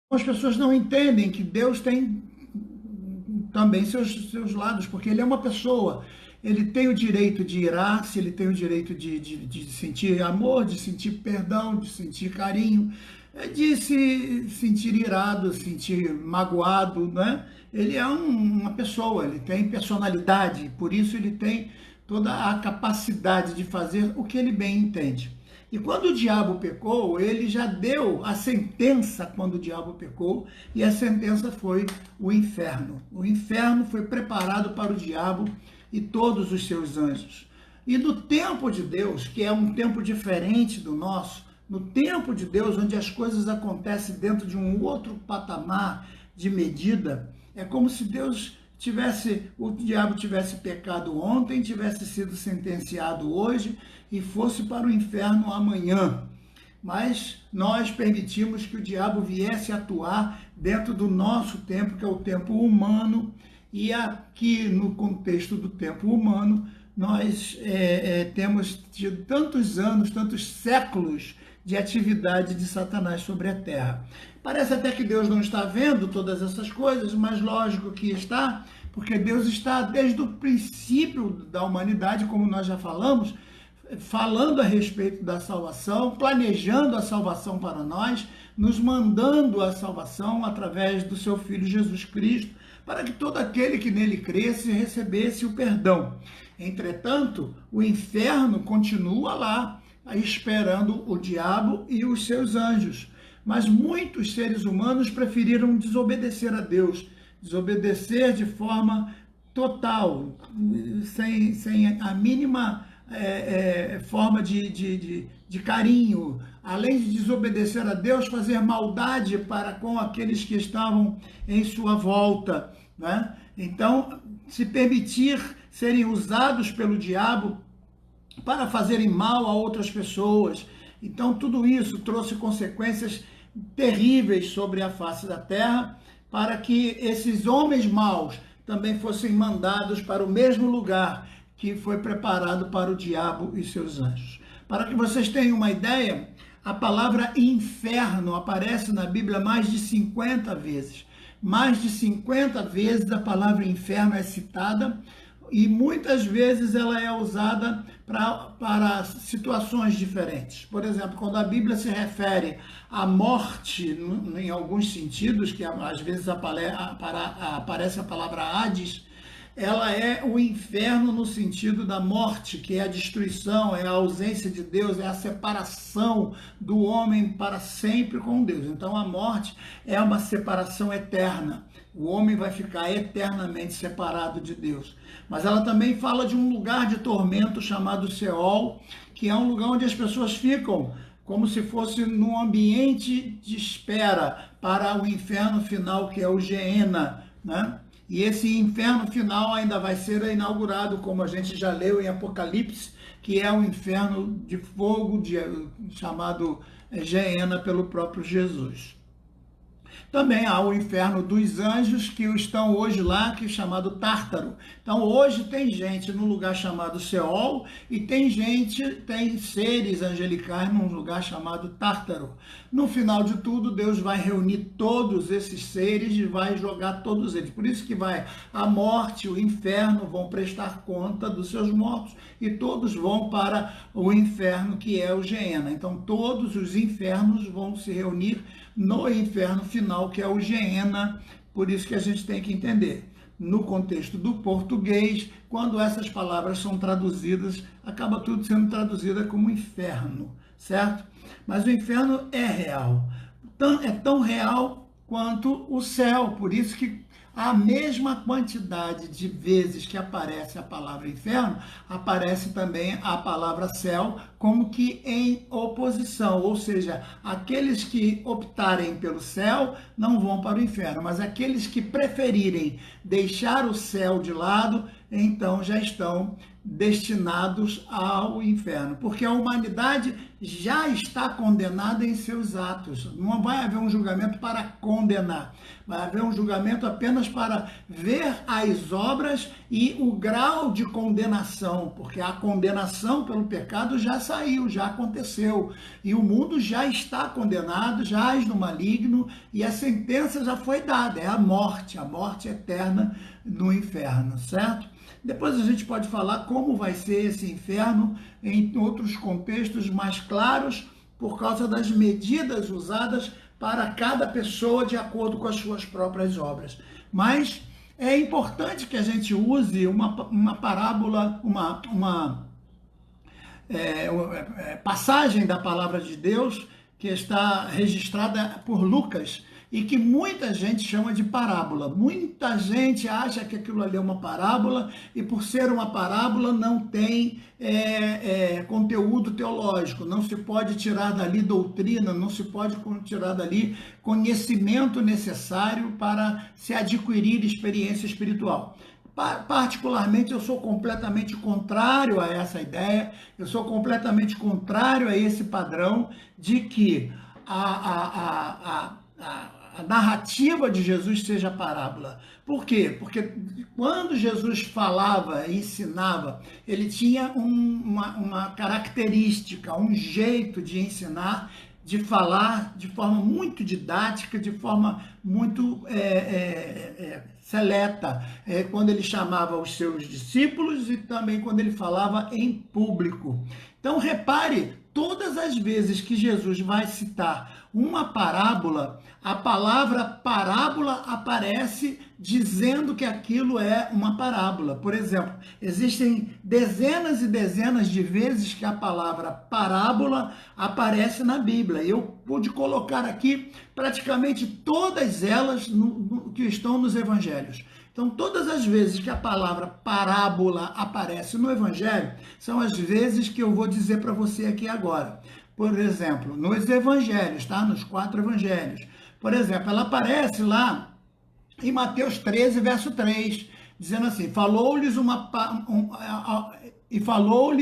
As pessoas não entendem que Deus tem também seus lados, porque ele é uma pessoa. Ele tem o direito de irar-se, ele tem o direito de sentir amor, de sentir perdão, de sentir carinho, de se sentir irado, sentir magoado, né? Ele é uma pessoa, ele tem personalidade, por isso ele tem toda a capacidade de fazer o que ele bem entende. E quando o diabo pecou, ele já deu a sentença quando o diabo pecou, e a sentença foi o inferno. O inferno foi preparado para o diabo e todos os seus anjos. E no tempo de Deus, que é um tempo diferente do nosso, no tempo de Deus, onde as coisas acontecem dentro de um outro patamar de medida, é como se o diabo tivesse pecado ontem, tivesse sido sentenciado hoje e fosse para o inferno amanhã. Mas nós permitimos que o diabo viesse atuar dentro do nosso tempo, que é o tempo humano, e aqui no contexto do tempo humano, nós temos tido tantos anos, tantos séculos de atividade de Satanás sobre a terra. Parece até que Deus não está vendo todas essas coisas, mas lógico que está, porque Deus está desde o princípio da humanidade, como nós já falamos, falando a respeito da salvação, planejando a salvação para nós, nos mandando a salvação através do seu Filho Jesus Cristo, para que todo aquele que nele cresce recebesse o perdão. Entretanto, o inferno continua lá, esperando o diabo e os seus anjos. Mas muitos seres humanos preferiram desobedecer a Deus, desobedecer de forma total, sem a mínima forma de carinho, além de desobedecer a Deus, fazer maldade para com aqueles que estavam em sua volta, né? Então, se permitir serem usados pelo diabo para fazerem mal a outras pessoas. Então, tudo isso trouxe consequências terríveis sobre a face da terra, para que esses homens maus também fossem mandados para o mesmo lugar que foi preparado para o diabo e seus anjos. Para que vocês tenham uma ideia, a palavra inferno aparece na Bíblia mais de 50 vezes. Mais de 50 vezes a palavra inferno é citada, e muitas vezes ela é usada para situações diferentes. Por exemplo, quando a Bíblia se refere à morte, em alguns sentidos, que às vezes aparece a palavra Hades, ela é o inferno no sentido da morte, que é a destruição, é a ausência de Deus, é a separação do homem para sempre com Deus. Então a morte é uma separação eterna. O homem vai ficar eternamente separado de Deus. Mas ela também fala de um lugar de tormento chamado Seol, que é um lugar onde as pessoas ficam como se fosse num ambiente de espera para o inferno final, que é o Geena, né? E esse inferno final ainda vai ser inaugurado, como a gente já leu em Apocalipse, que é o inferno de fogo chamado Geena pelo próprio Jesus. Também há o inferno dos anjos, que estão hoje lá, que é chamado Tártaro. Então hoje tem gente no lugar chamado Seol, e tem seres angelicais num lugar chamado Tártaro. No final de tudo, Deus vai reunir todos esses seres e vai jogar todos eles. Por isso que a morte, o inferno vão prestar conta dos seus mortos, e todos vão para o inferno, que é o Geena. Então todos os infernos vão se reunir no inferno final, que é o Geena. Por isso que a gente tem que entender. No contexto do português, quando essas palavras são traduzidas, acaba tudo sendo traduzida como inferno, certo? Mas o inferno é real. É tão real quanto o céu. Por isso que a mesma quantidade de vezes que aparece a palavra inferno, aparece também a palavra céu, como que em oposição. Ou seja, aqueles que optarem pelo céu não vão para o inferno, mas aqueles que preferirem deixar o céu de lado, então já estão destinados ao inferno, porque a humanidade já está condenada em seus atos. Não vai haver um julgamento para condenar, vai haver um julgamento apenas para ver as obras e o grau de condenação, porque a condenação pelo pecado já saiu, já aconteceu, e o mundo já está condenado, jaz no maligno, e a sentença já foi dada, é a morte eterna no inferno, certo? Depois a gente pode falar como vai ser esse inferno em outros contextos mais claros, por causa das medidas usadas para cada pessoa de acordo com as suas próprias obras. Mas é importante que a gente use uma parábola, passagem da palavra de Deus que está registrada por Lucas, e que muita gente chama de parábola. Muita gente acha que aquilo ali é uma parábola, e por ser uma parábola não tem conteúdo teológico, não se pode tirar dali doutrina, não se pode tirar dali conhecimento necessário para se adquirir experiência espiritual. Particularmente, eu sou completamente contrário a essa ideia, eu sou completamente contrário a esse padrão de que a narrativa de Jesus seja parábola. Por quê? Porque quando Jesus falava e ensinava, ele tinha uma característica, um jeito de ensinar, de falar de forma muito didática, de forma muito seleta, quando ele chamava os seus discípulos e também quando ele falava em público. Então, repare, todas as vezes que Jesus vai citar uma parábola, a palavra parábola aparece dizendo que aquilo é uma parábola. Por exemplo, existem dezenas e dezenas de vezes que a palavra parábola aparece na Bíblia. Eu pude colocar aqui praticamente todas elas que estão nos evangelhos. Então, todas as vezes que a palavra parábola aparece no Evangelho, são as vezes que eu vou dizer para você aqui agora. Por exemplo, nos Evangelhos, tá? Nos 4 Evangelhos. Por exemplo, ela aparece lá em Mateus 13, verso 3, dizendo assim, falou-lhes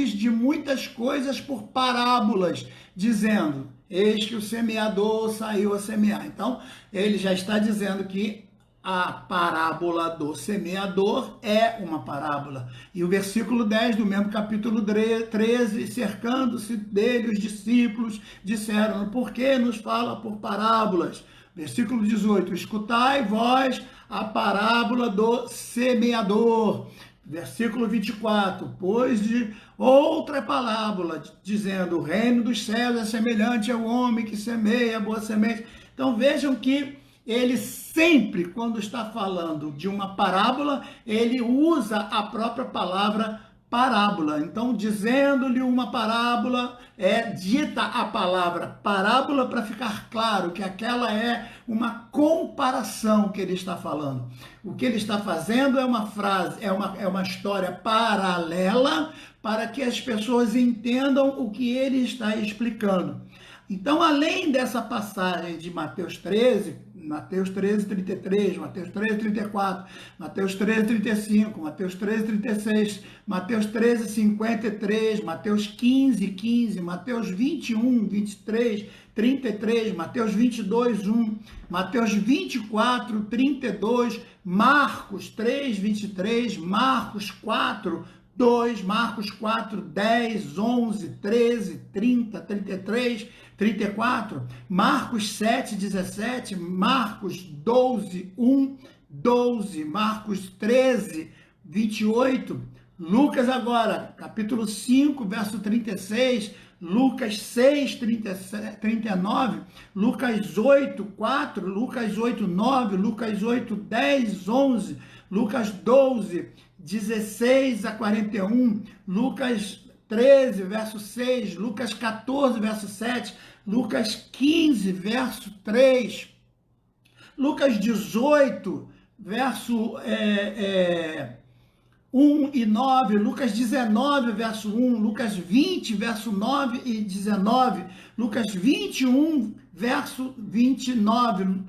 de muitas coisas por parábolas, dizendo, eis que o semeador saiu a semear. Então, ele já está dizendo que a parábola do semeador é uma parábola. E o versículo 10 do mesmo capítulo 13, cercando-se dele os discípulos, disseram, por que nos fala por parábolas? Versículo 18, escutai vós a parábola do semeador. Versículo 24, pois de outra parábola, dizendo, o reino dos céus é semelhante ao homem que semeia a boa semente. Então vejam que ele sempre, quando está falando de uma parábola, ele usa a própria palavra parábola. Então, dizendo-lhe uma parábola, é dita a palavra parábola para ficar claro que aquela é uma comparação que ele está falando. O que ele está fazendo é uma frase, é uma história paralela para que as pessoas entendam o que ele está explicando. Então, além dessa passagem de Mateus 13, 33, Mateus 13, 34, Mateus 13, 35, Mateus 13, 36, Mateus 13, 53, Mateus 15, 15, Mateus 21, 23, 33, Mateus 22, 1, Mateus 24, 32, Marcos 3, 23, Marcos 4, 2, Marcos 4, 10, 11, 13, 30, 33, 34, Marcos 7, 17, Marcos 12, 1, 12, Marcos 13, 28, Lucas agora, capítulo 5, verso 36, Lucas 6, 39, Lucas 8, 4, Lucas 8, 9, Lucas 8, 10, 11, Lucas 12, 16 a 41, Lucas 13, verso 6, Lucas 14, verso 7, Lucas 15, verso 3, Lucas 18, verso 1 e 9, Lucas 19, verso 1, Lucas 20, verso 9 e 19, Lucas 21, verso 29.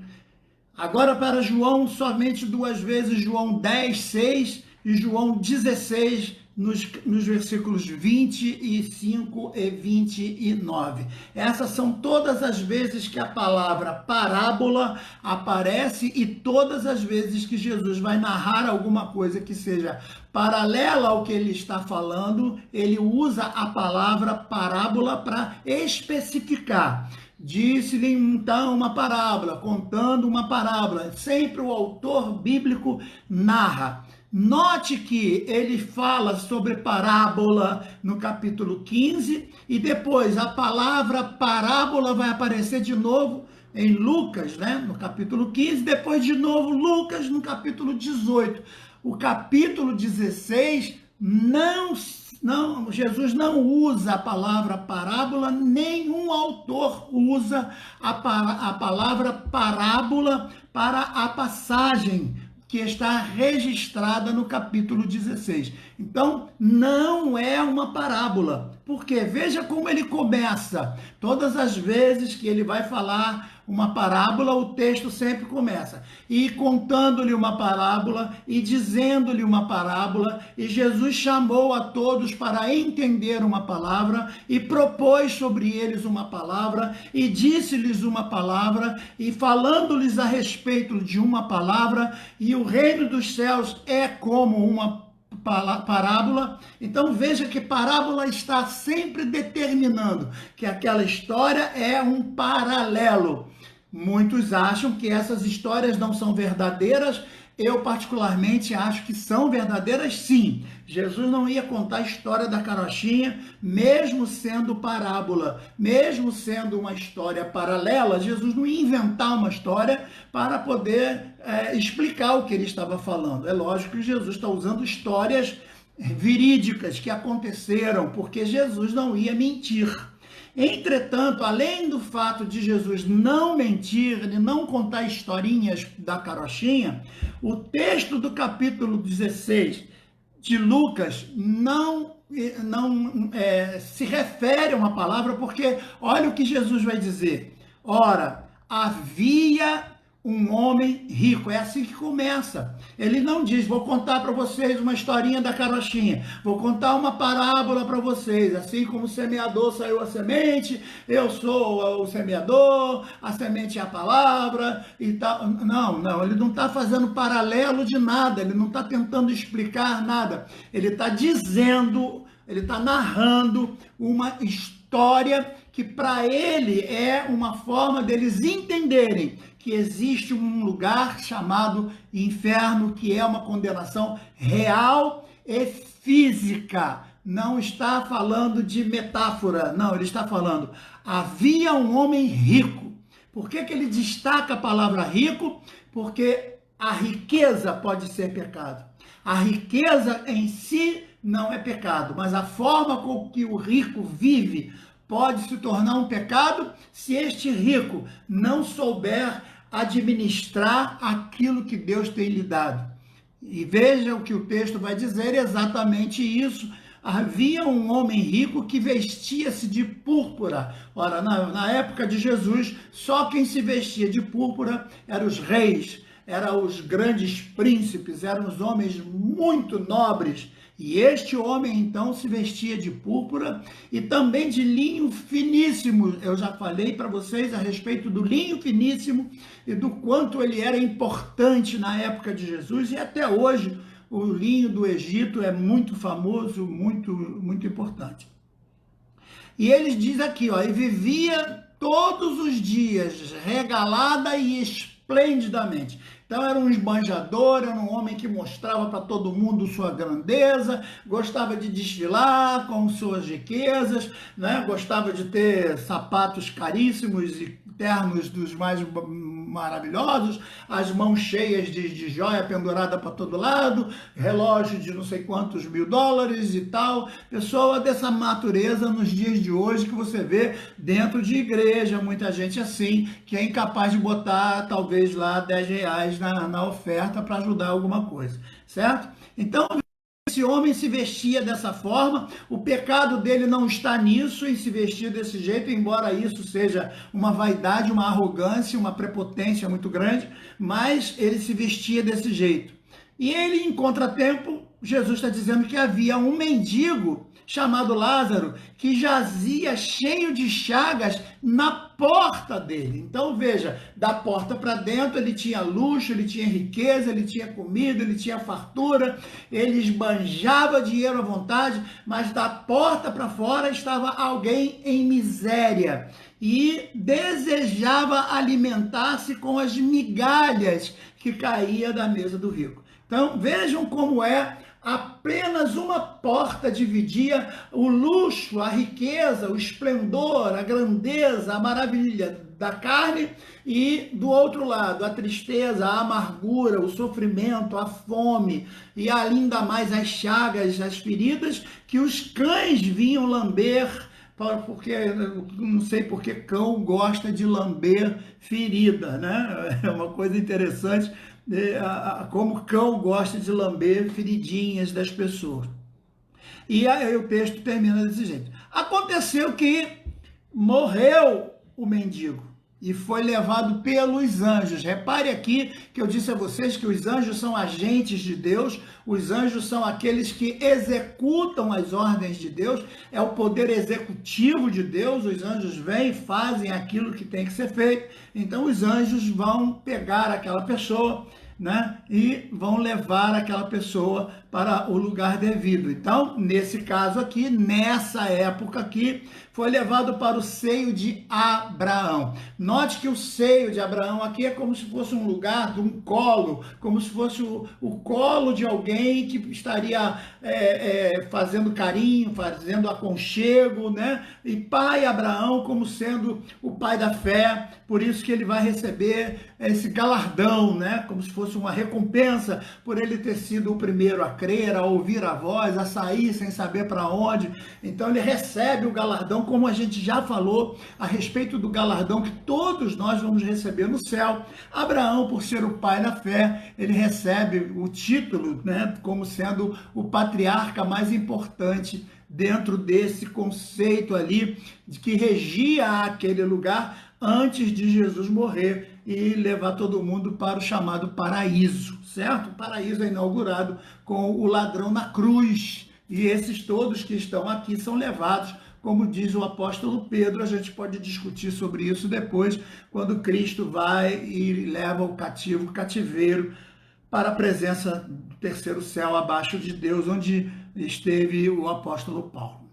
Agora para João, somente 2 vezes, João 10, 6 e João 16, nos versículos 25 e 29. Essas são todas as vezes que a palavra parábola aparece e todas as vezes que Jesus vai narrar alguma coisa que seja paralela ao que ele está falando, ele usa a palavra parábola para especificar. Disse-lhe então uma parábola, contando uma parábola. Sempre o autor bíblico narra. Note que ele fala sobre parábola no capítulo 15 e depois a palavra parábola vai aparecer de novo em Lucas, né, no capítulo 15, depois de novo Lucas no capítulo 18. O capítulo 16 Jesus não usa a palavra parábola, nenhum autor usa a palavra parábola para a passagem que está registrada no capítulo 16. Então, não é uma parábola. Porque veja como ele começa. Todas as vezes que ele vai falar uma parábola, o texto sempre começa. E contando-lhe uma parábola, e dizendo-lhe uma parábola, e Jesus chamou a todos para entender uma palavra, e propôs sobre eles uma palavra, e disse-lhes uma palavra, e falando-lhes a respeito de uma palavra, e o reino dos céus é como uma parábola. Então veja que parábola está sempre determinando que aquela história é um paralelo. Muitos acham que essas histórias não são verdadeiras. Eu particularmente acho que são verdadeiras, sim. Jesus não ia contar a história da carochinha, mesmo sendo parábola, mesmo sendo uma história paralela. Jesus não ia inventar uma história para poder explicar o que ele estava falando. É lógico que Jesus está usando histórias verídicas que aconteceram, porque Jesus não ia mentir. Entretanto, além do fato de Jesus não mentir, ele não contar historinhas da carochinha, o texto do capítulo 16 de Lucas não se refere a uma palavra, porque olha o que Jesus vai dizer. Ora, havia um homem rico. É assim que começa. Ele não diz, vou contar para vocês uma historinha da carochinha, vou contar uma parábola para vocês, assim como o semeador saiu a semente, eu sou o semeador, a semente é a palavra e tal. Não, ele não está fazendo paralelo de nada, ele não está tentando explicar nada, ele está dizendo, ele está narrando uma história que para ele é uma forma deles entenderem que existe um lugar chamado inferno, que é uma condenação real e física. Não está falando de metáfora, não, ele está falando, havia um homem rico. Por que ele destaca a palavra rico? Porque a riqueza pode ser pecado. A riqueza em si não é pecado, mas a forma com que o rico vive pode se tornar um pecado se este rico não souber administrar aquilo que Deus tem lhe dado. E veja o que o texto vai dizer, exatamente isso. Havia um homem rico que vestia-se de púrpura. Ora, na época de Jesus, só quem se vestia de púrpura eram os reis, eram os grandes príncipes, eram os homens muito nobres. E este homem, então, se vestia de púrpura e também de linho finíssimo. Eu já falei para vocês a respeito do linho finíssimo e do quanto ele era importante na época de Jesus. E até hoje, o linho do Egito é muito famoso, muito, muito importante. E ele diz aqui, ó, e vivia todos os dias regalada e esplendidamente. Então era um esbanjador, era um homem que mostrava para todo mundo sua grandeza, gostava de desfilar com suas riquezas, né? Gostava de ter sapatos caríssimos e ternos dos mais maravilhosos, as mãos cheias de joia pendurada para todo lado, relógio de não sei quantos $1000 e tal. Pessoa dessa natureza nos dias de hoje que você vê dentro de igreja, muita gente assim, que é incapaz de botar talvez lá R$10 na oferta para ajudar alguma coisa, certo? Então, esse homem se vestia dessa forma, o pecado dele não está nisso, em se vestir desse jeito, embora isso seja uma vaidade, uma arrogância, uma prepotência muito grande, mas ele se vestia desse jeito. E ele, em contratempo, Jesus está dizendo que havia um mendigo chamado Lázaro, que jazia cheio de chagas na porta dele. Então veja, da porta para dentro ele tinha luxo, ele tinha riqueza, ele tinha comida, ele tinha fartura, ele esbanjava dinheiro à vontade, mas da porta para fora estava alguém em miséria e desejava alimentar-se com as migalhas que caía da mesa do rico. Então vejam como é. Apenas uma porta dividia o luxo, a riqueza, o esplendor, a grandeza, a maravilha da carne e, do outro lado, a tristeza, a amargura, o sofrimento, a fome e ainda mais as chagas, as feridas que os cães vinham lamber, porque não sei porque cão gosta de lamber ferida, né? É uma coisa interessante. Como cão gosta de lamber feridinhas das pessoas. E aí o texto termina desse jeito. Aconteceu que morreu o mendigo e foi levado pelos anjos. Repare aqui que eu disse a vocês que os anjos são agentes de Deus, os anjos são aqueles que executam as ordens de Deus, é o poder executivo de Deus, os anjos vêm e fazem aquilo que tem que ser feito, então os anjos vão pegar aquela pessoa, né, e vão levar aquela pessoa para o lugar devido. Então, nesse caso aqui, nessa época aqui, foi levado para o seio de Abraão. Note que o seio de Abraão aqui é como se fosse um lugar de um colo, como se fosse o colo de alguém que estaria fazendo carinho, fazendo aconchego, né? E pai Abraão como sendo o pai da fé, por isso que ele vai receber esse galardão, né? Como se fosse uma recompensa por ele ter sido o primeiro a crer, a ouvir a voz, a sair sem saber para onde. Então ele recebe o galardão, como a gente já falou a respeito do galardão que todos nós vamos receber no céu. Abraão, por ser o pai da fé, ele recebe o título, né, como sendo o patriarca mais importante dentro desse conceito ali de que regia aquele lugar antes de Jesus morrer e levar todo mundo para o chamado paraíso, certo? O paraíso é inaugurado com o ladrão na cruz, e esses todos que estão aqui são levados, como diz o apóstolo Pedro. A gente pode discutir sobre isso depois, quando Cristo vai e leva o cativeiro, para a presença do terceiro céu abaixo de Deus, onde esteve o apóstolo Paulo.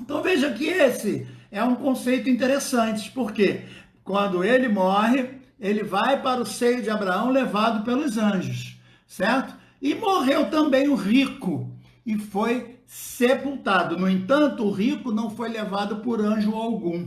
Então veja que esse é um conceito interessante, porque quando ele morre, ele vai para o seio de Abraão levado pelos anjos, certo? E morreu também o rico e foi sepultado. No entanto, o rico não foi levado por anjo algum.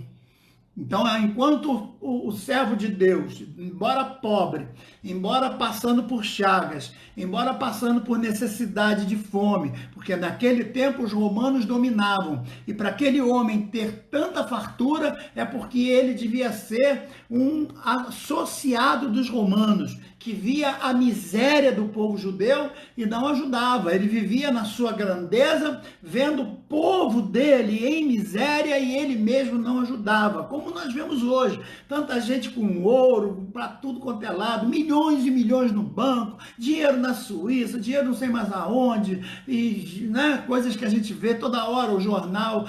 Então, enquanto o servo de Deus, embora pobre, embora passando por chagas, embora passando por necessidade de fome, porque naquele tempo os romanos dominavam, e para aquele homem ter tanta fartura é porque ele devia ser um associado dos romanos, que via a miséria do povo judeu e não ajudava. Ele vivia na sua grandeza, vendo o povo dele em miséria e ele mesmo não ajudava. Como nós vemos hoje, tanta gente com ouro, para tudo quanto é lado, milhões e milhões no banco, dinheiro na Suíça, dinheiro não sei mais aonde, e né, coisas que a gente vê toda hora, o jornal,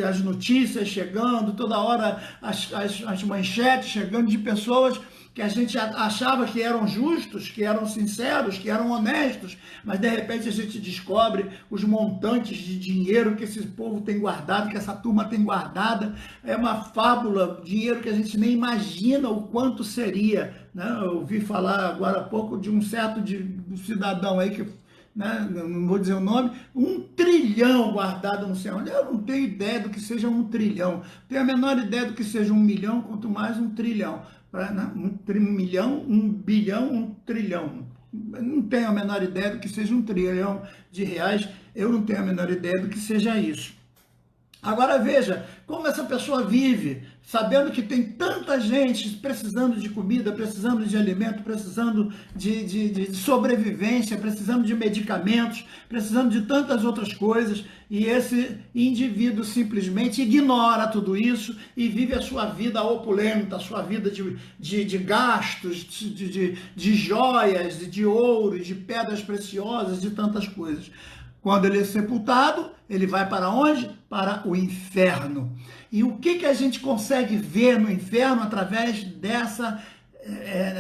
as notícias chegando, toda hora as manchetes chegando de pessoas que a gente achava que eram justos, que eram sinceros, que eram honestos, mas de repente a gente descobre os montantes de dinheiro que esse povo tem guardado, que essa turma tem guardada. É uma fábula, dinheiro que a gente nem imagina o quanto seria, né? Eu ouvi falar agora há pouco de um certo cidadão aí que, né, não vou dizer o nome, 1 trilhão guardado no céu. Eu não tenho ideia do que seja 1 trilhão, tenho a menor ideia do que seja 1 milhão, quanto mais 1 trilhão. 1 milhão, 1 bilhão, 1 trilhão. Eu não tenho a menor ideia do que seja 1 trilhão de reais, eu não tenho a menor ideia do que seja isso. Agora veja como essa pessoa vive, sabendo que tem tanta gente precisando de comida, precisando de alimento, precisando de sobrevivência, precisando de medicamentos, precisando de tantas outras coisas, e esse indivíduo simplesmente ignora tudo isso e vive a sua vida opulenta, a sua vida de gastos, de joias, de ouro, de pedras preciosas, de tantas coisas. Quando ele é sepultado, ele vai para onde? Para o inferno. E o que a gente consegue ver no inferno através dessa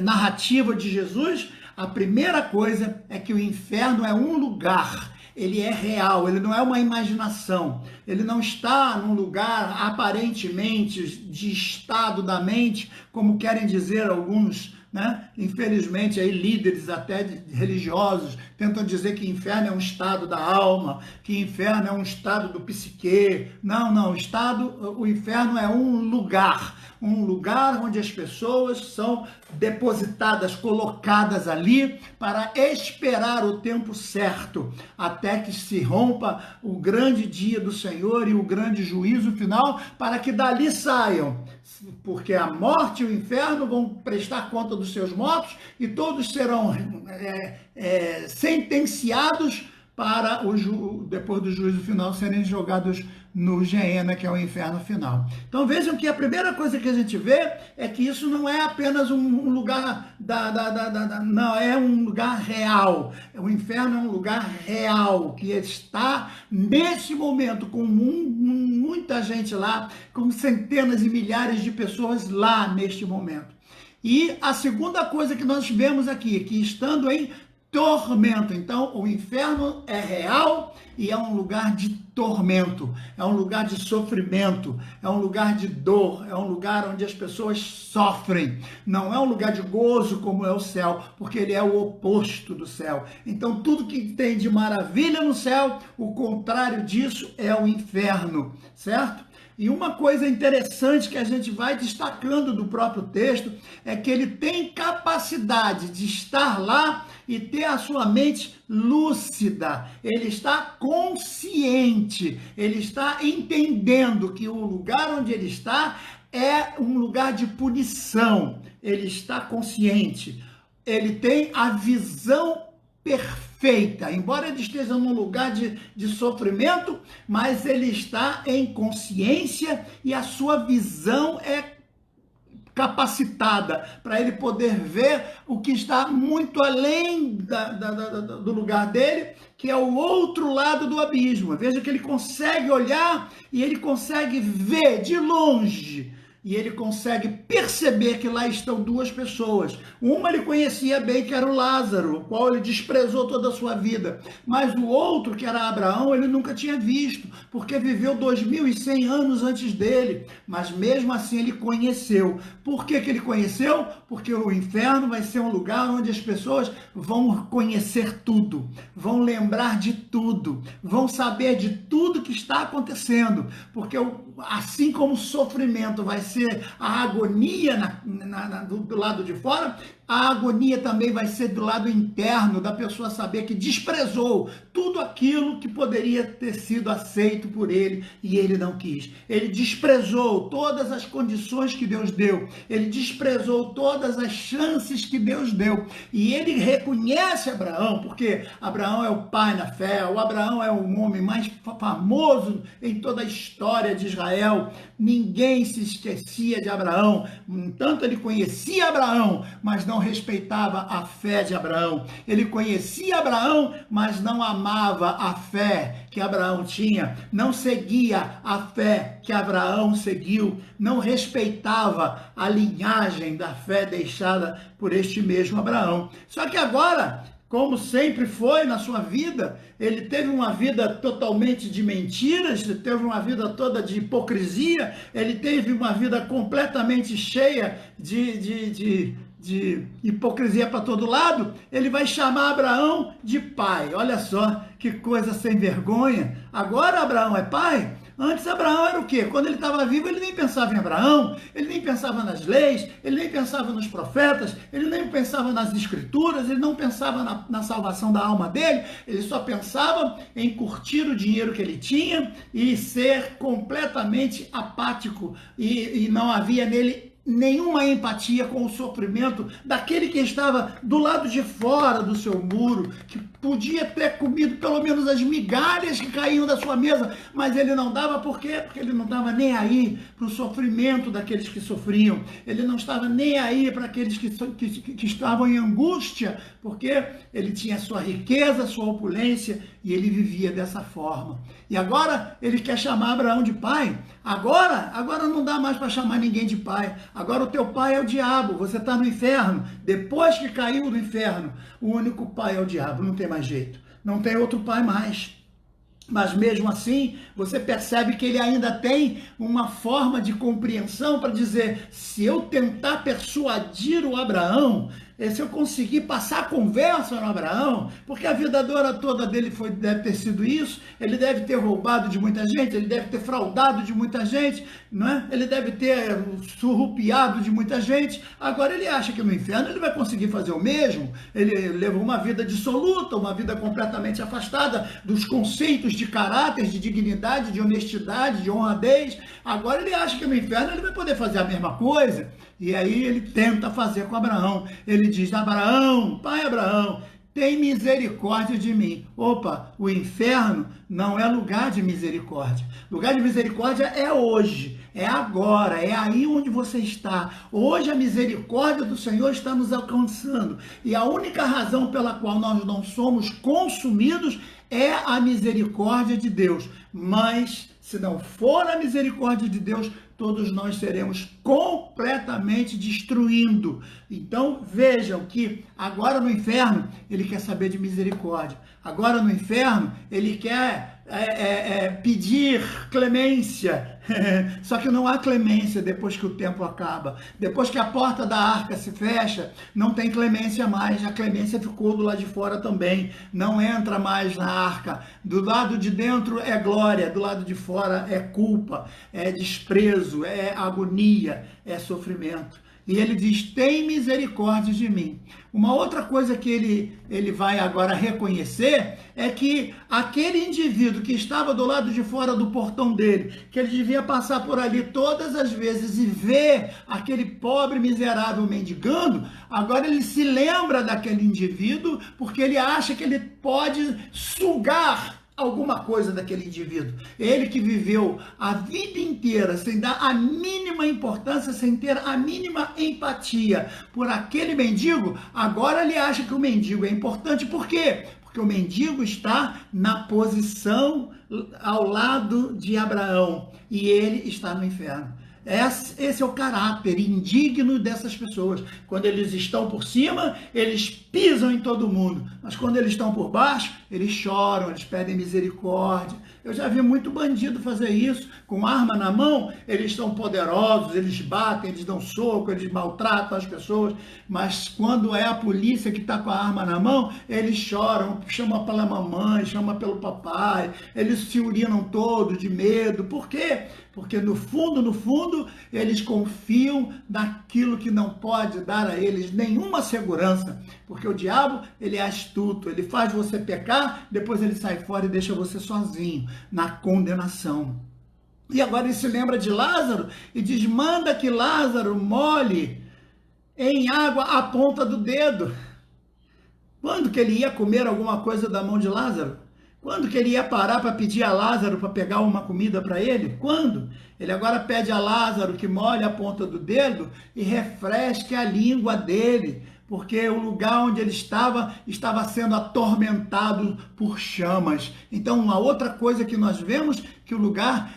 narrativa de Jesus? A primeira coisa é que o inferno é um lugar. Ele é real, ele não é uma imaginação. Ele não está num lugar aparentemente de estado da mente, como querem dizer alguns, né? Infelizmente, aí, líderes até religiosos tentam dizer que inferno é um estado da alma, que inferno é um estado do psique. Não, não, o inferno é um lugar onde as pessoas são depositadas, colocadas ali para esperar o tempo certo, até que se rompa o grande dia do Senhor e o grande juízo final, para que dali saiam, porque a morte e o inferno vão prestar conta dos seus mortos e todos serão sentenciados para, depois do juízo final, serem jogados no Geena, que é o inferno final. Então vejam que a primeira coisa que a gente vê é que isso não é apenas um lugar não, é um lugar real. O inferno é um lugar real, que está nesse momento com muita gente lá, com centenas e milhares de pessoas lá neste momento. E a segunda coisa que nós vemos aqui, que estando em tormento. Então, o inferno é real e é um lugar de tormento, é um lugar de sofrimento, é um lugar de dor, é um lugar onde as pessoas sofrem. Não é um lugar de gozo como é o céu, porque ele é o oposto do céu. Então, tudo que tem de maravilha no céu, o contrário disso é o inferno, certo? E uma coisa interessante que a gente vai destacando do próprio texto é que ele tem capacidade de estar lá e ter a sua mente lúcida. Ele está consciente, ele está entendendo que o lugar onde ele está é um lugar de punição. Ele está consciente, ele tem a visão perfeita, embora ele esteja num lugar de sofrimento, mas ele está em consciência e a sua visão é capacitada para ele poder ver o que está muito além do lugar dele, que é o outro lado do abismo. Veja que ele consegue olhar e ele consegue ver de longe. E ele consegue perceber que lá estão duas pessoas. Uma ele conhecia bem, que era o Lázaro, o qual ele desprezou toda a sua vida. Mas o outro, que era Abraão, ele nunca tinha visto, porque viveu 2100 anos antes dele. Mas mesmo assim ele conheceu. Por que ele conheceu? Porque o inferno vai ser um lugar onde as pessoas vão conhecer tudo, vão lembrar de tudo, vão saber de tudo que está acontecendo. Porque assim como o sofrimento vai ser a agonia do lado de fora, a agonia também vai ser do lado interno, da pessoa saber que desprezou tudo aquilo que poderia ter sido aceito por ele e ele não quis. Ele desprezou todas as condições que Deus deu, ele desprezou todas as chances que Deus deu. E ele reconhece Abraão, porque Abraão é o pai na fé, o Abraão é o homem mais famoso em toda a história de Israel. Ninguém se esquecia de Abraão, tanto ele conhecia Abraão, mas não respeitava a fé de Abraão. Ele conhecia Abraão, mas não amava a fé que Abraão tinha, não seguia a fé que Abraão seguiu, não respeitava a linhagem da fé deixada por este mesmo Abraão. Só que agora, como sempre foi na sua vida, ele teve uma vida totalmente de mentiras, ele teve uma vida toda de hipocrisia, ele teve uma vida completamente cheia de hipocrisia para todo lado. Ele vai chamar Abraão de pai. Olha só que coisa sem vergonha. Agora Abraão é pai? Antes Abraão era o quê? Quando ele estava vivo, ele nem pensava em Abraão, ele nem pensava nas leis, ele nem pensava nos profetas, ele nem pensava nas escrituras, ele não pensava na salvação da alma dele, ele só pensava em curtir o dinheiro que ele tinha e ser completamente apático, e não havia nele nenhuma empatia com o sofrimento daquele que estava do lado de fora do seu muro, que podia ter comido pelo menos as migalhas que caíam da sua mesa, mas ele não dava. Por quê? Porque ele não estava nem aí para o sofrimento daqueles que sofriam, ele não estava nem aí para aqueles que estavam em angústia, porque ele tinha sua riqueza, sua opulência, e ele vivia dessa forma. E agora ele quer chamar Abraão de pai. Agora não dá mais para chamar ninguém de pai. Agora o teu pai é o diabo, você está no inferno. Depois que caiu no inferno, o único pai é o diabo, não tem mais jeito. Não tem outro pai mais. Mas mesmo assim, você percebe que ele ainda tem uma forma de compreensão para dizer, se eu tentar persuadir o Abraão, se eu conseguir passar a conversa no Abraão, porque a vida toda dele deve ter sido isso, ele deve ter roubado de muita gente, ele deve ter fraudado de muita gente, não é? Ele deve ter surrupiado de muita gente. Agora ele acha que no inferno ele vai conseguir fazer o mesmo. Ele levou uma vida dissoluta, uma vida completamente afastada dos conceitos de caráter, de dignidade, de honestidade, de honradez. Agora ele acha que no inferno ele vai poder fazer a mesma coisa. E aí ele tenta fazer com Abraão. Ele diz, Abraão, pai Abraão, tem misericórdia de mim. Opa, o inferno não é lugar de misericórdia. Lugar de misericórdia é hoje, é agora, é aí onde você está. Hoje a misericórdia do Senhor está nos alcançando. E a única razão pela qual nós não somos consumidos é a misericórdia de Deus. Mas se não for a misericórdia de Deus, todos nós seremos completamente destruindo. Então vejam que agora no inferno ele quer saber de misericórdia. Agora no inferno ele quer pedir clemência. Só que não há clemência depois que o tempo acaba. Depois que a porta da arca se fecha, não tem clemência mais. A clemência ficou do lado de fora também. Não entra mais na arca. Do lado de dentro é glória, do lado de fora é culpa, é desprezo, é agonia, é sofrimento. E ele diz, tem misericórdia de mim. Uma outra coisa que ele vai agora reconhecer é que aquele indivíduo que estava do lado de fora do portão dele, que ele devia passar por ali todas as vezes e ver aquele pobre miserável mendigando, agora ele se lembra daquele indivíduo porque ele acha que ele pode sugar alguma coisa daquele indivíduo. Ele que viveu a vida inteira sem dar a mínima importância, sem ter a mínima empatia por aquele mendigo, agora ele acha que o mendigo é importante. Por quê? Porque o mendigo está na posição ao lado de Abraão e ele está no inferno. Esse é o caráter indigno dessas pessoas. Quando eles estão por cima, eles pisam em todo mundo. Mas quando eles estão por baixo, eles choram, eles pedem misericórdia. Eu já vi muito bandido fazer isso. Com arma na mão, eles são poderosos, eles batem, eles dão soco, eles maltratam as pessoas. Mas quando é a polícia que está com a arma na mão, eles choram, chamam pela mamãe, chamam pelo papai. Eles se urinam todos de medo. Por quê? Porque no fundo, eles confiam naquilo que não pode dar a eles nenhuma segurança. Porque o diabo, ele é astuto, ele faz você pecar, depois ele sai fora e deixa você sozinho, na condenação. E agora ele se lembra de Lázaro e diz, manda que Lázaro molhe em água a ponta do dedo. Quando que ele ia comer alguma coisa da mão de Lázaro? Quando que ele ia parar para pedir a Lázaro para pegar uma comida para ele? Quando? Ele agora pede a Lázaro que molhe a ponta do dedo e refresque a língua dele, porque o lugar onde ele estava sendo atormentado por chamas. Então, uma outra coisa que nós vemos, que o lugar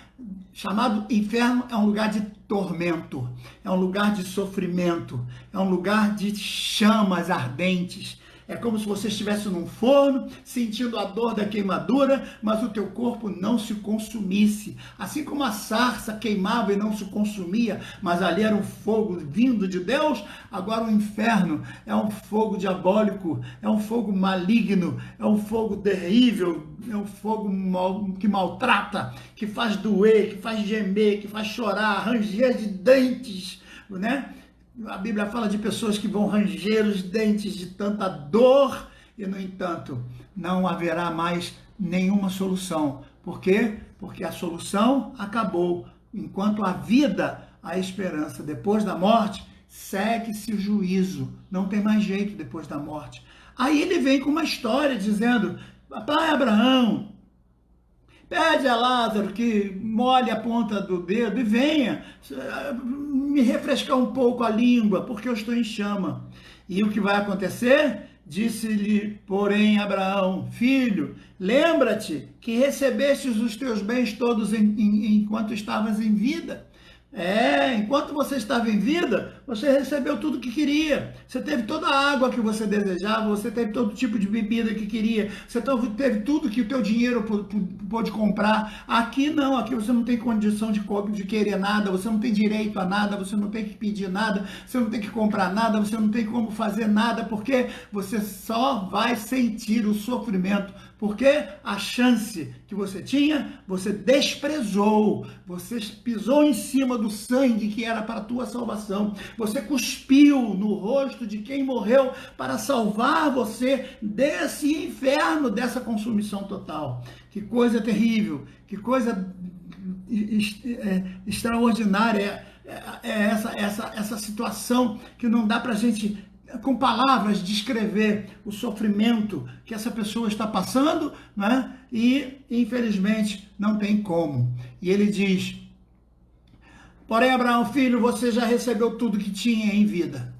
chamado inferno é um lugar de tormento, é um lugar de sofrimento, é um lugar de chamas ardentes. É como se você estivesse num forno, sentindo a dor da queimadura, mas o teu corpo não se consumisse. Assim como a sarça queimava e não se consumia, mas ali era um fogo vindo de Deus, agora o inferno é um fogo diabólico, é um fogo maligno, é um fogo terrível, é um fogo que maltrata, que faz doer, que faz gemer, que faz chorar, ranger de dentes, né? A Bíblia fala de pessoas que vão ranger os dentes de tanta dor e, no entanto, não haverá mais nenhuma solução. Por quê? Porque a solução acabou. Enquanto há vida, há esperança. Depois da morte, segue-se o juízo. Não tem mais jeito depois da morte. Aí ele vem com uma história dizendo: pai Abraão, pede a Lázaro que molhe a ponta do dedo e venha me refrescar um pouco a língua, porque eu estou em chama. E o que vai acontecer? Disse-lhe, porém, Abraão: filho, lembra-te que recebestes os teus bens todos enquanto estavas em vida. Enquanto você estava em vida, você recebeu tudo que queria. Você teve toda a água que você desejava, você teve todo tipo de bebida que queria, você teve tudo que o teu dinheiro pôde comprar. Aqui não, aqui você não tem condição de querer nada, você não tem direito a nada, você não tem que pedir nada, você não tem que comprar nada, você não tem como fazer nada, porque você só vai sentir o sofrimento. Porque a chance que você tinha, você desprezou, você pisou em cima do sangue que era para a tua salvação, você cuspiu no rosto de quem morreu para salvar você desse inferno, dessa consumição total. Que coisa terrível, que coisa extraordinária é essa situação que não dá para a gente, com palavras, descrever o sofrimento que essa pessoa está passando, né? E, infelizmente, não tem como. E ele diz: porém, Abraão, filho, você já recebeu tudo que tinha em vida.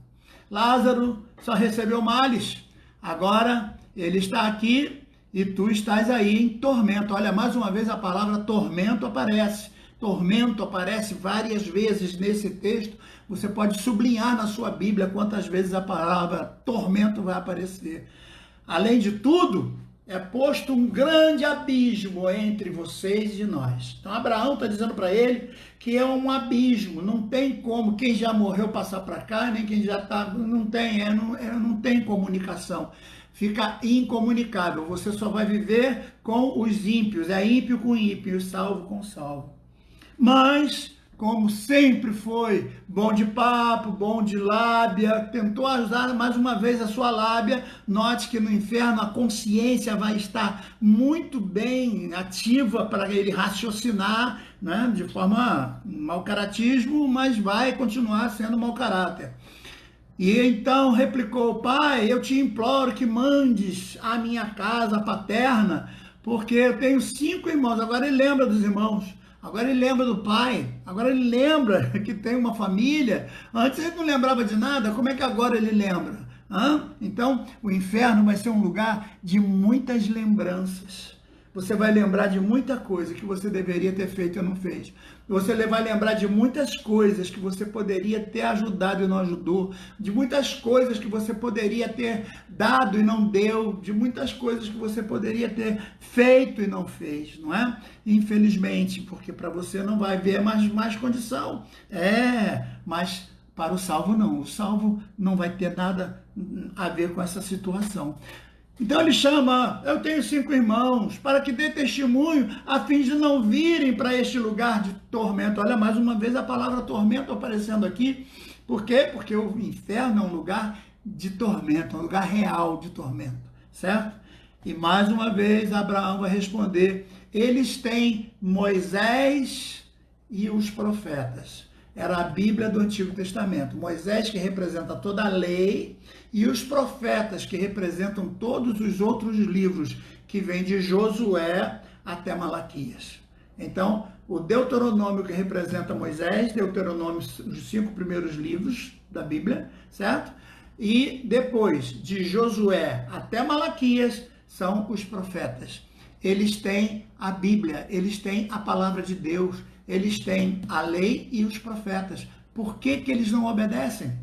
Lázaro só recebeu males. Agora, ele está aqui e tu estás aí em tormento. Olha, mais uma vez a palavra tormento aparece. Tormento aparece várias vezes nesse texto. Você pode sublinhar na sua Bíblia quantas vezes a palavra tormento vai aparecer. Além de tudo, é posto um grande abismo entre vocês e nós. Então Abraão está dizendo para ele que é um abismo, não tem como quem já morreu passar para cá, nem quem já está, não tem comunicação. Fica incomunicável, você só vai viver com os ímpios, é ímpio com ímpio, salvo com salvo. Mas, como sempre foi, bom de papo, bom de lábia, tentou usar mais uma vez a sua lábia. Note que no inferno a consciência vai estar muito bem ativa para ele raciocinar, né, de forma mau caratismo, mas vai continuar sendo mau caráter. E então replicou: pai, eu te imploro que mandes a minha casa paterna, porque eu tenho 5 irmãos. Agora ele lembra dos irmãos. Agora ele lembra do pai, agora ele lembra que tem uma família. Antes ele não lembrava de nada, como é que agora ele lembra? Então, o inferno vai ser um lugar de muitas lembranças. Você vai lembrar de muita coisa que você deveria ter feito e não fez. Você vai lembrar de muitas coisas que você poderia ter ajudado e não ajudou, de muitas coisas que você poderia ter dado e não deu, de muitas coisas que você poderia ter feito e não fez, não é? Infelizmente, porque para você não vai ver mais condição. Mas para o salvo não. O salvo não vai ter nada a ver com essa situação. Então ele chama: eu tenho 5 irmãos, para que dê testemunho, a fim de não virem para este lugar de tormento. Olha, mais uma vez a palavra tormento aparecendo aqui. Por quê? Porque o inferno é um lugar de tormento, um lugar real de tormento, certo? E mais uma vez Abraão vai responder: eles têm Moisés e os profetas. Era a Bíblia do Antigo Testamento. Moisés, que representa toda a lei, e os profetas, que representam todos os outros livros, que vêm de Josué até Malaquias. Então, o Deuteronômio, que representa Moisés, Deuteronômio, os 5 primeiros livros da Bíblia, certo? E depois, de Josué até Malaquias, são os profetas. Eles têm a Bíblia, eles têm a palavra de Deus, eles têm a lei e os profetas. Por que eles não obedecem?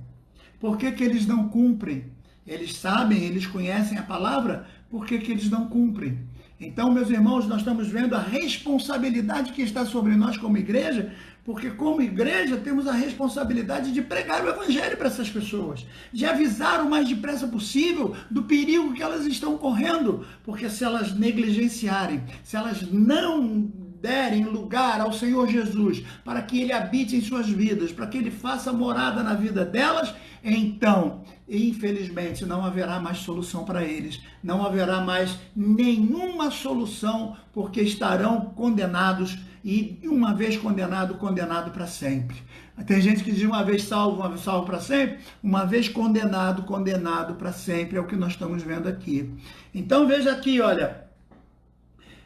Por que eles não cumprem? Eles sabem, eles conhecem a palavra, por que que eles não cumprem? Então, meus irmãos, nós estamos vendo a responsabilidade que está sobre nós como igreja, porque como igreja temos a responsabilidade de pregar o evangelho para essas pessoas, de avisar o mais depressa possível do perigo que elas estão correndo, porque se elas negligenciarem, se elas não derem lugar ao Senhor Jesus, para que Ele habite em suas vidas, para que Ele faça morada na vida delas, então, infelizmente, não haverá mais solução para eles, não haverá mais nenhuma solução, porque estarão condenados, e uma vez condenado, condenado para sempre. Tem gente que diz uma vez salvo para sempre, uma vez condenado, condenado para sempre, é o que nós estamos vendo aqui. Então veja aqui, olha,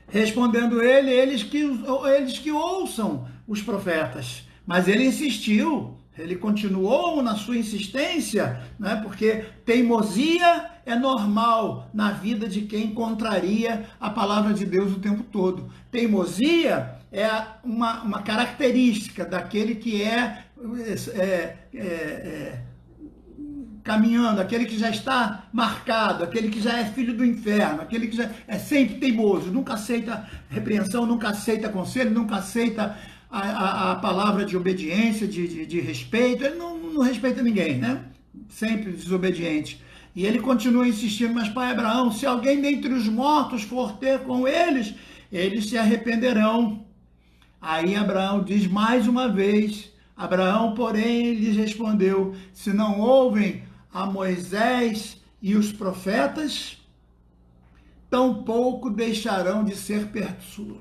respondendo ele, eles que ouçam os profetas. Mas ele insistiu, ele continuou na sua insistência, né? Porque teimosia é normal na vida de quem contraria a palavra de Deus o tempo todo. Teimosia é uma característica daquele que caminhando, aquele que já está marcado, aquele que já é filho do inferno, aquele que já é sempre teimoso, nunca aceita repreensão, nunca aceita conselho, nunca aceita a palavra de obediência, de respeito. Ele não respeita ninguém, né? Sempre desobediente. E ele continua insistindo, mas pai Abraão, se alguém dentre os mortos for ter com eles, eles se arrependerão. Aí Abraão diz mais uma vez, Abraão, porém, lhes respondeu, se não ouvem a Moisés e os profetas, tampouco deixarão de ser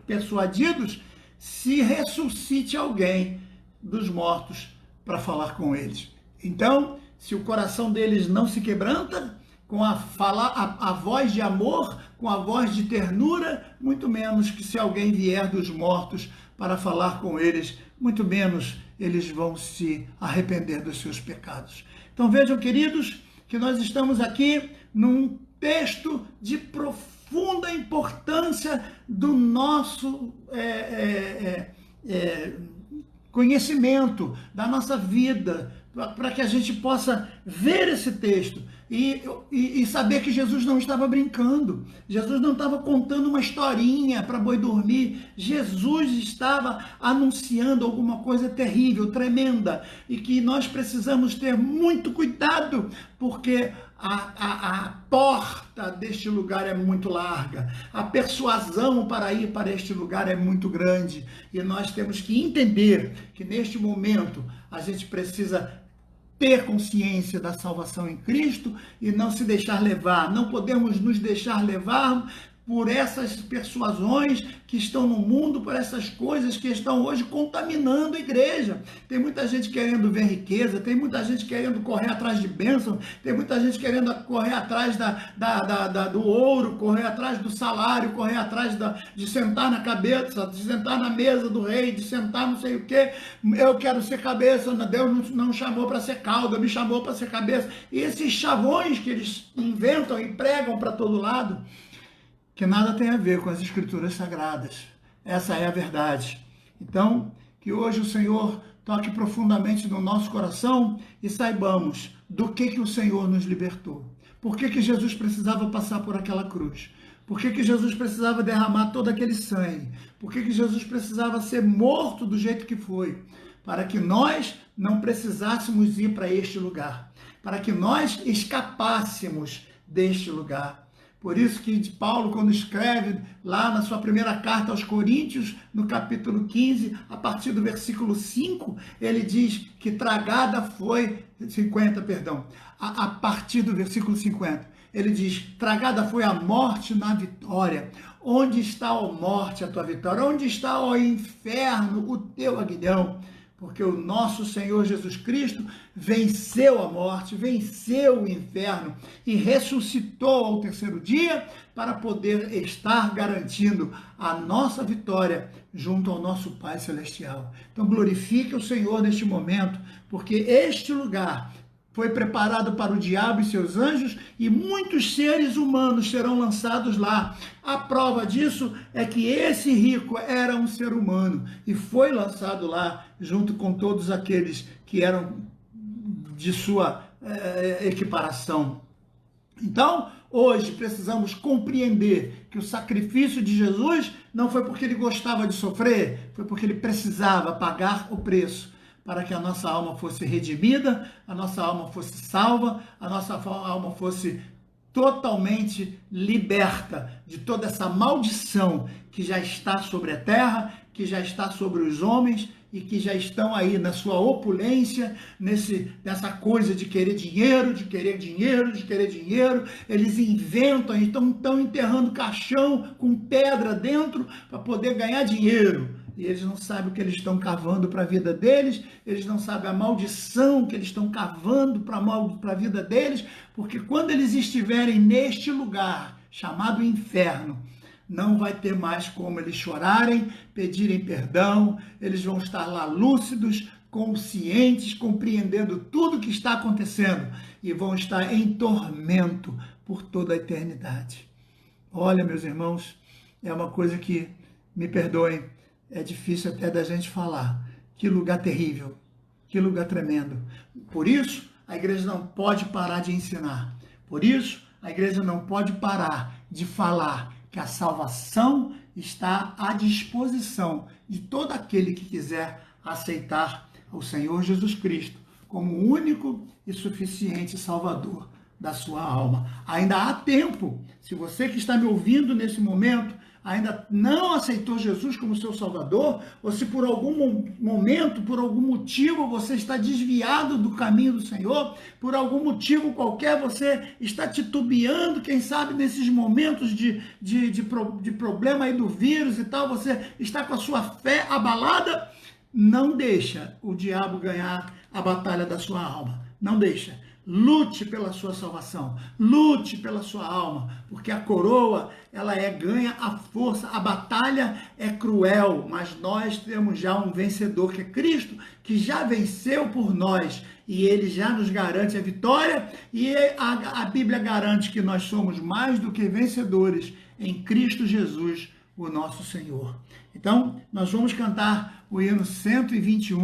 persuadidos se ressuscite alguém dos mortos para falar com eles. Então, se o coração deles não se quebranta, com a voz de amor, com a voz de ternura, muito menos que se alguém vier dos mortos para falar com eles, muito menos eles vão se arrepender dos seus pecados. Então vejam, queridos, que nós estamos aqui num texto de profunda importância do nosso conhecimento, da nossa vida, para que a gente possa ver esse texto e saber que Jesus não estava brincando, Jesus não estava contando uma historinha para boi dormir, Jesus estava anunciando alguma coisa terrível, tremenda, e que nós precisamos ter muito cuidado, porque a porta deste lugar é muito larga, a persuasão para ir para este lugar é muito grande, e nós temos que entender que neste momento a gente precisa ter consciência da salvação em Cristo e não se deixar levar. Não podemos nos deixar levar por essas persuasões que estão no mundo, por essas coisas que estão hoje contaminando a igreja. Tem muita gente querendo ver riqueza, tem muita gente querendo correr atrás de bênção, tem muita gente querendo correr atrás do ouro, correr atrás do salário, correr atrás de sentar na cabeça, de sentar na mesa do rei, de sentar não sei o quê. Eu quero ser cabeça, Deus não chamou para ser cauda, me chamou para ser cabeça. E esses chavões que eles inventam e pregam para todo lado, que nada tem a ver com as escrituras sagradas. Essa é a verdade. Então, que hoje o Senhor toque profundamente no nosso coração e saibamos do que o Senhor nos libertou. Por que Jesus precisava passar por aquela cruz? Por que Jesus precisava derramar todo aquele sangue? Por que Jesus precisava ser morto do jeito que foi? Para que nós não precisássemos ir para este lugar. Para que nós escapássemos deste lugar. Por isso que Paulo, quando escreve lá na sua primeira carta aos Coríntios, no capítulo 15, a partir do versículo 5, ele diz que tragada foi, 50, perdão, a partir do versículo 50, ele diz, tragada foi a morte na vitória. Onde está, ó morte, a tua vitória? Onde está, ó inferno, o teu aguilhão? Porque o nosso Senhor Jesus Cristo venceu a morte, venceu o inferno e ressuscitou ao terceiro dia para poder estar garantindo a nossa vitória junto ao nosso Pai Celestial. Então glorifique o Senhor neste momento, porque este lugar foi preparado para o diabo e seus anjos, e muitos seres humanos serão lançados lá. A prova disso é que esse rico era um ser humano e foi lançado lá junto com todos aqueles que eram de sua equiparação. Então, hoje precisamos compreender que o sacrifício de Jesus não foi porque ele gostava de sofrer, foi porque ele precisava pagar o preço para que a nossa alma fosse redimida, a nossa alma fosse salva, a nossa alma fosse totalmente liberta de toda essa maldição que já está sobre a terra, que já está sobre os homens e que já estão aí na sua opulência, nessa coisa de querer dinheiro, de querer dinheiro, de querer dinheiro. Eles inventam, estão enterrando caixão com pedra dentro para poder ganhar dinheiro. E eles não sabem o que eles estão cavando para a vida deles, eles não sabem a maldição que eles estão cavando para a vida deles, porque quando eles estiverem neste lugar chamado inferno, não vai ter mais como eles chorarem, pedirem perdão, eles vão estar lá lúcidos, conscientes, compreendendo tudo o que está acontecendo e vão estar em tormento por toda a eternidade. Olha, meus irmãos, é uma coisa que, me perdoem, é difícil até da gente falar. Que lugar terrível, que lugar tremendo. Por isso, a igreja não pode parar de ensinar. Por isso, a igreja não pode parar de falar que a salvação está à disposição de todo aquele que quiser aceitar o Senhor Jesus Cristo como o único e suficiente Salvador da sua alma. Ainda há tempo. Se você que está me ouvindo nesse momento ainda não aceitou Jesus como seu Salvador, ou se por algum momento, por algum motivo você está desviado do caminho do Senhor, por algum motivo qualquer você está titubeando, quem sabe nesses momentos de problema aí do vírus e tal, você está com a sua fé abalada, não deixa o diabo ganhar a batalha da sua alma, não deixa. Lute pela sua salvação, lute pela sua alma, porque a coroa, ela ganha a força, a batalha é cruel, mas nós temos já um vencedor, que é Cristo, que já venceu por nós, e ele já nos garante a vitória, e a Bíblia garante que nós somos mais do que vencedores em Cristo Jesus, o nosso Senhor. Então, nós vamos cantar o hino 121.